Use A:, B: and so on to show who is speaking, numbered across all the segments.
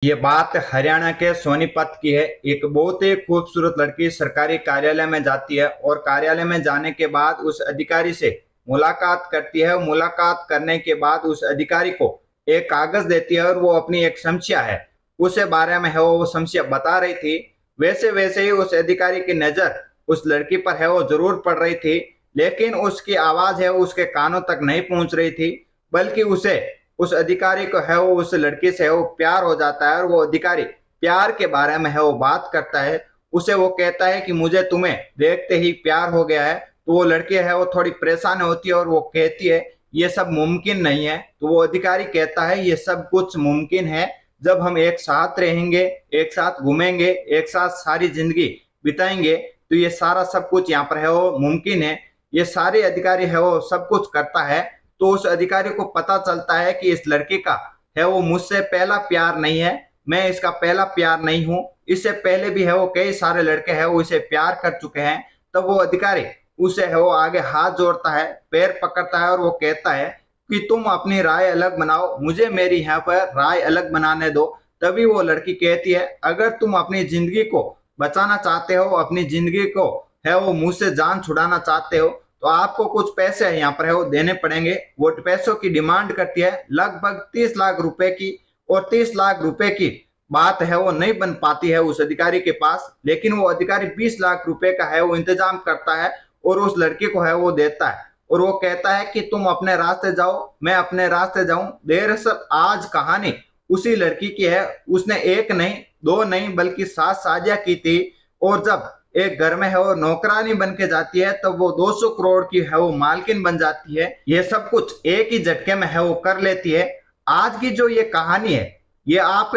A: ये बात हरियाणा के सोनीपत की है। एक बहुत ही खूबसूरत लड़की सरकारी कार्यालय में जाती है और कार्यालय में जाने के बाद उस अधिकारी से मुलाकात करती है। मुलाकात करने के बाद उस अधिकारी को एक कागज देती है और वो अपनी एक समस्या है उसे बारे में है वो समस्या बता रही थी। वैसे वैसे ही उस अधिकारी की नजर उस लड़की पर है वो जरूर पड़ रही थी, लेकिन उसकी आवाज है उसके कानों तक नहीं पहुंच रही थी, बल्कि उसे उस अधिकारी को है वो उस लड़की से है वो प्यार हो जाता है और वो अधिकारी प्यार के बारे में है वो बात करता है। उसे वो कहता है कि मुझे तुम्हें देखते ही प्यार हो गया है। तो वो लड़की है वो थोड़ी परेशान होती है और वो कहती है ये सब मुमकिन नहीं है। तो वो अधिकारी कहता है ये सब कुछ मुमकिन है जब हम एक साथ रहेंगे, एक साथ घूमेंगे, एक साथ सारी जिंदगी बिताएंगे, तो ये सारा सब कुछ यहाँ पर है वो मुमकिन है। ये सारे अधिकारी है वो सब कुछ करता है। तो उस अधिकारी को पता चलता है कि इस लड़की का है वो मुझसे पहला प्यार नहीं है, मैं इसका पहला प्यार नहीं हूं। इससे पहले भी है वो कई सारे लड़के हैं वो इसे प्यार कर चुके हैं। तब वो अधिकारी उसे है वो आगे हाथ जोड़ता है, पैर पकड़ता है और वो कहता है कि तुम अपनी राय अलग बनाओ, मुझे मेरी यहाँ पर राय अलग बनाने दो। तभी वो लड़की कहती है अगर तुम अपनी जिंदगी को बचाना चाहते हो, अपनी जिंदगी को है वो मुझसे जान छुड़ाना चाहते हो, तो आपको कुछ पैसे यहाँ पर है वो देने पड़ेंगे। वो पैसों की डिमांड करती है लगभग 30 लाख रुपए की। और 30 लाख रुपए की बात है वो नहीं बन पाती है उस अधिकारी के पास, लेकिन वो अधिकारी 20 लाख रुपए का है वो इंतजाम करता है और उस लड़की को है वो देता है। और वो कहता है कि तुम अपने रास्ते जाओ, मैं अपने रास्ते जाऊं। दरअसल आज कहानी उसी लड़की की है। उसने एक नहीं, दो नहीं, बल्कि 7 शादियां की थी। और जब एक घर में है वो नौकरानी बन के जाती है तब वो 200 करोड़ की है वो मालकिन बन जाती है। ये सब कुछ एक ही झटके में है वो कर लेती है। आज की जो ये कहानी है ये आप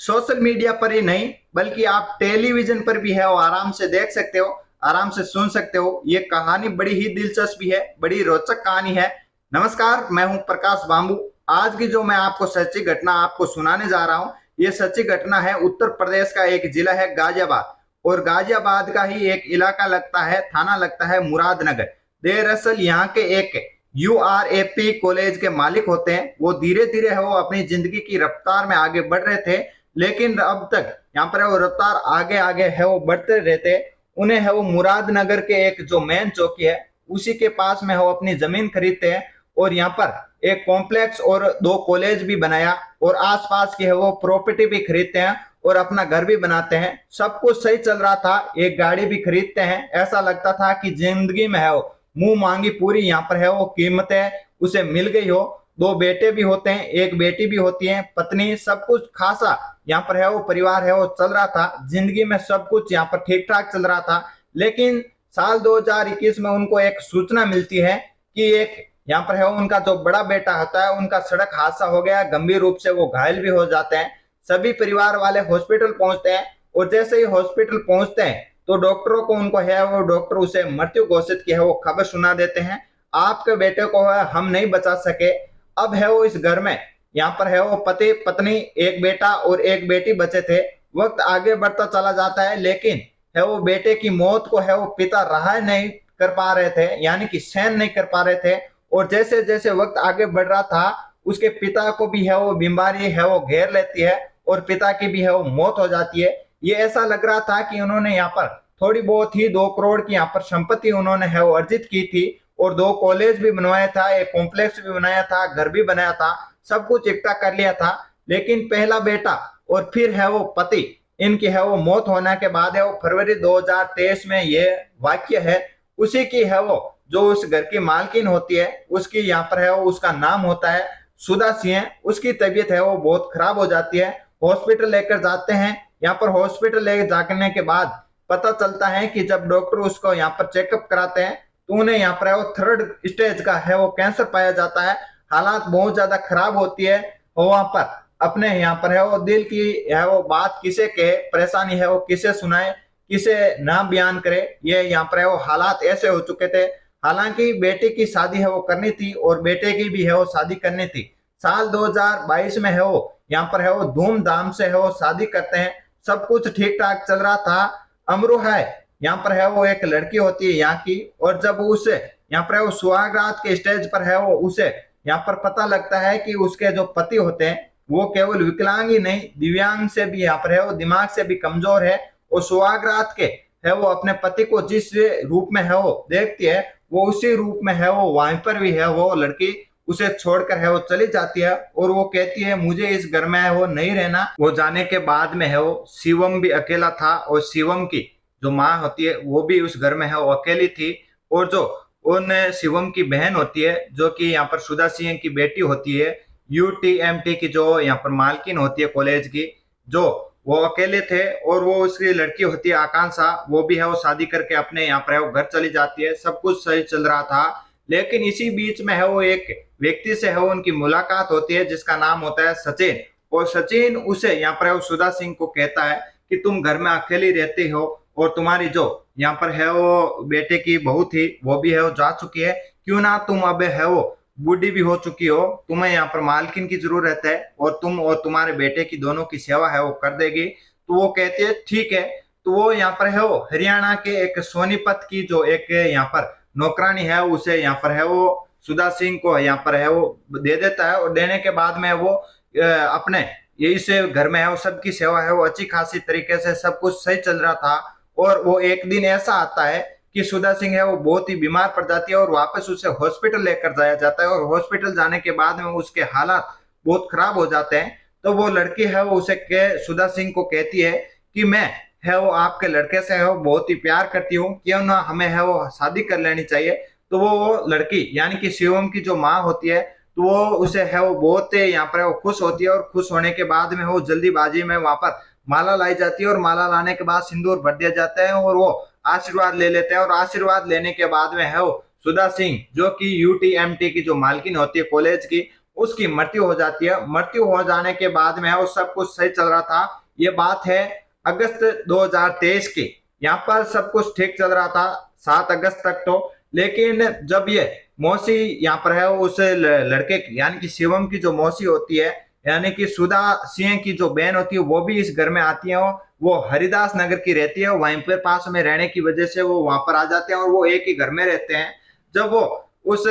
A: सोशल मीडिया पर ही नहीं बल्कि आप टेलीविजन पर भी है वो आराम से देख सकते हो, आराम से सुन सकते हो। ये कहानी बड़ी ही दिलचस्प है, बड़ी रोचक कहानी है। नमस्कार, मैं हूं प्रकाश बांबू। आज की जो मैं आपको सच्ची घटना आपको सुनाने जा रहा हूं, ये सच्ची घटना है उत्तर प्रदेश का एक जिला है गाजियाबाद। और गाजियाबाद का ही एक इलाका लगता है, थाना लगता है मुरादनगर। दरअसल यहाँ के एक यूआरएपी कॉलेज के मालिक होते हैं। वो धीरे धीरे है वो अपनी जिंदगी की रफ्तार में आगे बढ़ रहे थे, लेकिन अब तक यहाँ पर वो रफ्तार आगे आगे है वो बढ़ते रहते। उन्हें है वो मुरादनगर के एक जो मेन चौकी है उसी के पास में वो अपनी जमीन खरीदते हैं और यहाँ पर एक कॉम्प्लेक्स और 2 कॉलेज भी बनाया और आसपास की है वो प्रॉपर्टी भी खरीदते हैं और अपना घर भी बनाते हैं। सब कुछ सही चल रहा था, एक गाड़ी भी खरीदते हैं। ऐसा लगता था कि जिंदगी में है वो मुंह मांगी पूरी यहाँ पर है वो कीमतें उसे मिल गई हो। 2 बेटे भी होते हैं, एक बेटी भी होती है, पत्नी, सब कुछ खासा यहाँ पर है वो परिवार है वो चल रहा था। जिंदगी में सब कुछ यहाँ पर ठीक ठाक चल रहा था। लेकिन साल 2021 में उनको एक सूचना मिलती है कि एक यहाँ पर है उनका जो बड़ा बेटा होता है उनका सड़क हादसा हो गया, गंभीर रूप से वो घायल भी हो जाते हैं। सभी परिवार वाले हॉस्पिटल पहुंचते हैं और जैसे ही हॉस्पिटल पहुंचते हैं तो डॉक्टरों को उनको है वो डॉक्टर उसे मृत्यु घोषित की है वो खबर सुना देते हैं, आपके बेटे को है हम नहीं बचा सके। अब है वो इस घर में यहाँ पर है वो पति पत्नी, एक बेटा और एक बेटी बचे थे। वक्त आगे बढ़ता चला जाता है, लेकिन है वो बेटे की मौत को है वो पिता रहा नहीं कर पा रहे थे, यानी कि सहन नहीं कर पा रहे थे। और जैसे जैसे वक्त आगे बढ़ रहा था उसके पिता को भी है वो बीमारी है वो घेर लेती है और पिता की भी है वो मौत हो जाती है। ये ऐसा लग रहा था कि उन्होंने यहाँ पर थोड़ी बहुत ही 2 करोड़ की यहाँ पर संपत्ति उन्होंने है वो अर्जित की थी और 2 कॉलेज भी बनवाया था, एक कॉम्प्लेक्स भी बनाया था, घर भी बनाया था, सब कुछ इकट्ठा कर लिया था। लेकिन पहला बेटा और फिर है वो पति, इनकी है वो मौत होने के बाद है वो फरवरी 2023 में ये वाक्य है। उसी की है वो जो उस घर की मालकिन होती है उसकी यहाँ पर है वो उसका नाम होता है सुधा सिंह। उसकी तबीयत है वो बहुत खराब हो जाती है, हॉस्पिटल लेकर जाते हैं। यहाँ पर हॉस्पिटल लेकर जाने के बाद पता चलता है कि जब डॉक्टर उसको यहाँ पर चेकअप कराते हैं तो उन्हें यहाँ पर है वो 3rd स्टेज का है वो कैंसर पाया जाता है। हालात बहुत ज्यादा खराब होती है। वहां पर अपने यहाँ पर है वो दिल की है वो बात किसे कहे, परेशानी है वो किसे सुनाए, किसे ना बयान करे, ये यहाँ पर है वो हालात ऐसे हो चुके थे। हालांकि बेटे की शादी है वो करनी थी और बेटे की भी है वो शादी करनी थी। साल 2022 में है वो यहाँ पर है वो धूमधाम से है वो शादी करते हैं। सब कुछ ठीक ठाक चल रहा था। अमरोहा है यहाँ पर है वो एक लड़की होती है यहाँ की, और जब उसे यहाँ पर है वो सुहागरात के स्टेज पर है वो उसे यहाँ पर पता लगता है कि उसके जो पति होते हैं वो केवल विकलांग ही नहीं, दिव्यांग से भी यहाँ पर है, वो दिमाग से भी कमजोर है, और सुहागरात के है वो अपने पति को जिस रूप में है वो देखती है, वो उसी रूप में है वो वहीं पर भी है वो लड़की उसे छोड़कर है वो चली जाती है। और वो कहती है मुझे इस घर में है वो नहीं रहना। वो जाने के बाद में है वो शिवम भी अकेला था, और शिवम की जो माँ होती है वो भी उस घर में है वो अकेली थी। और जो उन शिवम की बहन होती है जो कि यहाँ पर सुधा सिंह की बेटी होती है, यूटीएमटी की जो यहाँ पर मालकिन होती है कॉलेज की, जो वो अकेले थे। और वो उसकी लड़की होती है आकांक्षा, वो भी है वो शादी करके अपने यहाँ पर है वो घर चली जाती है। सब कुछ सही चल रहा था, लेकिन इसी बीच में है वो एक व्यक्ति से है वो उनकी मुलाकात होती है जिसका नाम होता है सचिन। और सचिन उसे यहाँ पर है वो सुधा सिंह को कहता है कि तुम घर में अकेली रहती हो, और तुम्हारी जो यहाँ पर है वो बेटे की बहू थी वो भी है वो जा चुकी है, क्यों ना तुम अब है वो बूढ़ी भी हो चुकी हो, तुम्हें यहाँ पर मालकिन की जरूरत है, और तुम और तुम्हारे बेटे की दोनों की सेवा है वो कर देगी। तो वो कहती है ठीक है। तो वो यहाँ पर है वो हरियाणा के एक सोनीपत की जो एक यहाँ पर नौकरानी है उसे यहाँ पर है वो सुधा सिंह को यहाँ पर है वो दे देता है। और देने के बाद में वो अपने ये इस घर में है वो सबकी सेवा है वो अच्छी खासी तरीके से सब कुछ सही चल रहा था। और वो एक दिन ऐसा आता है कि सुधा सिंह है वो बहुत ही बीमार पड़ जाती है, और वापस उसे हॉस्पिटल लेकर जाया जाता है। और हॉस्पिटल जाने के बाद में उसके हालात बहुत खराब हो जाते हैं। तो वो लड़की है वो उसे सुधा सिंह को कहती है कि मैं है वो आपके लड़के से है वो बहुत ही प्यार करती हूँ, क्यों ना हमें है वो शादी कर लेनी चाहिए। तो वो लड़की यानी कि शिवम की जो माँ होती है, तो वो उसे है वो बहुत यहाँ पर वो खुश होती है। और खुश होने के बाद में वो जल्दीबाजी में वहां पर माला लाई जाती है, और माला लाने के बाद सिंदूर भर दिया जाता है, और वो आशीर्वाद ले लेते हैं। और आशीर्वाद लेने के बाद में है वो सुधा सिंह जो कि यूटीएमटी की जो मालकिन होती है कॉलेज की, उसकी मृत्यु हो जाती है। मृत्यु हो जाने के बाद में है वो सब कुछ सही चल रहा था। ये बात है अगस्त 2023 की। यहाँ पर सब कुछ ठीक चल रहा था 7 अगस्त तक तो। लेकिन जब ये मौसी यहाँ पर है उस लड़के की यानी कि शिवम की जो मौसी होती है, यानी कि सुधा सिंह की जो बहन होती है, वो भी इस घर में आती है। वो हरिदास नगर की रहती है, वहीं पर पास में रहने की वजह से वो वहां पर आ जाते हैं, और वो एक ही घर में रहते हैं। जब वो उस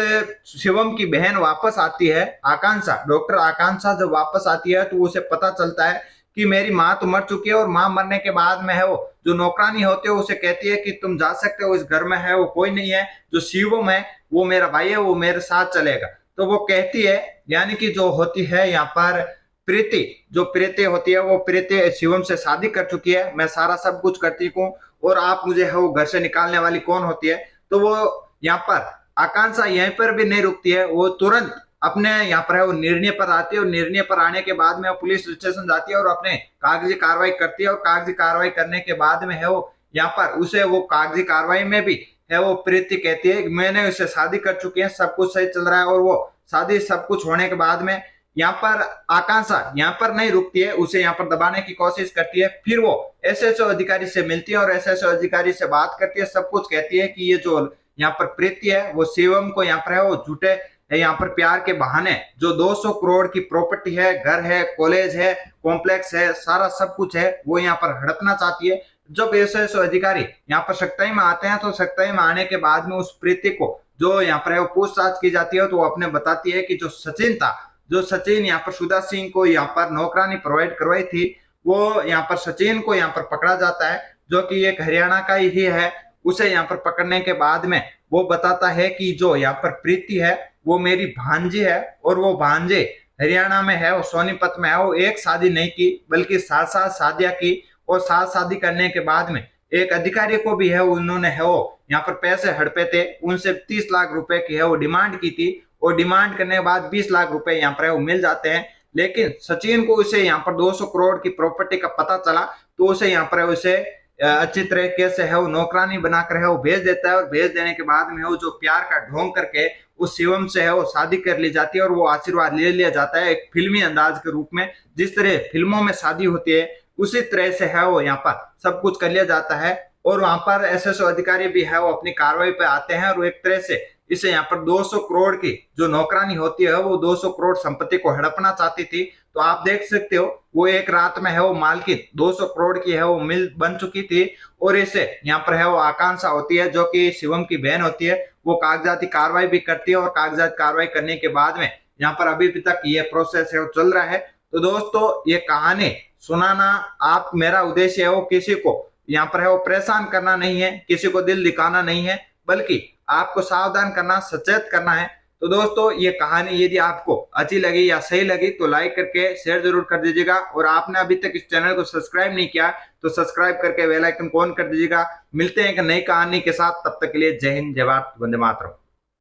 A: शिवम की बहन वापस आती है, आकांक्षा, डॉक्टर आकांक्षा जब वापस आती है, तो उसे पता चलता है कि मेरी माँ तो मर चुकी है। और माँ मरने के बाद में है वो जो नौकरानी होती है उसे कहती है कि तुम जा सकते हो, इस घर में है वो कोई नहीं है, जो शिवम है वो मेरा भाई है, वो मेरे साथ चलेगा। तो वो कहती है, यानी कि जो होती है यहाँ पर प्रीति, जो प्रीति होती है, वो प्रीति शिवम से शादी कर चुकी है, मैं सारा सब कुछ करती हूँ, और आप मुझे है वो घर से निकालने वाली कौन होती है। तो वो यहाँ पर आकांक्षा यहीं पर भी नहीं रुकती है, वो तुरंत अपने यहाँ पर है वो निर्णय पर आती है। और निर्णय पर आने के बाद में वो पुलिस स्टेशन जाती है और अपने कागजी कार्रवाई करती है। और कागजी कार्रवाई करने के बाद में है वो यहाँ पर उसे वो कागजी कार्रवाई में भी है वो प्रीति कहती है कि मैंने उससे शादी कर चुकी है, सब कुछ सही चल रहा है। और वो शादी सब कुछ होने के बाद में यहाँ पर आकांक्षा यहाँ पर नहीं रुकती है, उसे यहाँ पर दबाने की कोशिश करती है। फिर वो एसएसओ अधिकारी से मिलती है और एसएसओ अधिकारी से बात करती है, सब कुछ कहती है कि ये जो यहाँ पर प्रीति है वो शिवम को यहाँ पर है वो झूठे यहाँ पर प्यार के बहाने जो 200 करोड़ की प्रॉपर्टी है, घर है, कॉलेज है, कॉम्प्लेक्स है, सारा सब कुछ है, वो यहाँ पर हड़पना चाहती है। जब एसएसओ अधिकारी यहाँ पर सख्ताई में आते हैं, तो सख्ताई में आने के बाद में उस प्रीति को जो यहाँ पर है वो पूछताछ की जाती है, तो वो अपने बताती है कि जो सचिन था, जो सचिन यहाँ पर सुधा सिंह को यहाँ पर नौकरानी प्रोवाइड करवाई थी, वो यहाँ पर सचिन को यहाँ पर पकड़ा जाता है, जो कि एक हरियाणा का ही है। उसे यहाँ पर पकड़ने के बाद में वो बताता है कि जो यहाँ पर प्रीति है वो मेरी भांजी है, और वो भांजे हरियाणा में है, वो सोनीपत में है, वो एक शादी नहीं की बल्कि 7 शादियां की। और 7 शादी करने के बाद में एक अधिकारी को भी है उन्होंने है वो यहाँ पर पैसे हड़पे थे, उनसे 30 लाख रुपए की है वो डिमांड की थी। और डिमांड करने के बाद 20 लाख रुपए यहाँ पर है वो मिल जाते हैं। लेकिन सचिन को उसे यहाँ पर 200 करोड़ की प्रॉपर्टी का पता चला, तो उसे यहाँ पर उसे अच्छी तरीके से है वो नौकरानी बनाकर है वो भेज देता है। और भेज देने के बाद में वो जो प्यार का ढोंग करके उस शिवम से है वो शादी कर ली जाती है, और वो आशीर्वाद ले लिया जाता है एक फिल्मी अंदाज के रूप में। जिस तरह फिल्मों में शादी होती है उसी तरह से है वो यहाँ पर सब कुछ कर लिया जाता है। और वहां पर एसएसओ अधिकारी भी है वो अपनी कार्रवाई पे आते हैं, और एक तरह से इसे यहाँ पर 200 करोड़ की जो नौकरानी होती है वो 200 करोड़ संपत्ति को हड़पना चाहती थी। तो आप देख सकते हो वो एक रात में है वो मालकिन 200 करोड़ की है वो मिल बन चुकी थी। और इसे यहाँ पर है वो आकांक्षा होती है जो कि शिवम की बहन होती है, वो कागजाती कार्रवाई भी करती है। और कागजात कार्रवाई करने के बाद में यहाँ पर अभी तक ये प्रोसेस है वो चल रहा है। तो दोस्तों ये कहानी सुनाना आप मेरा उद्देश्य है वो किसी को यहाँ पर है वो परेशान करना नहीं है, किसी को दिल दिखाना नहीं है, बल्कि आपको सावधान करना, सचेत करना है। तो दोस्तों ये कहानी यदि आपको अच्छी लगी या सही लगी तो लाइक करके शेयर जरूर कर दीजिएगा, और आपने अभी तक इस चैनल को सब्सक्राइब नहीं किया तो सब्सक्राइब करके बेल आइकन को ऑन कर दीजिएगा। मिलते हैं एक नई कहानी के साथ, तब तक के लिए जय हिंद, जय भारत, वंदे मातरम।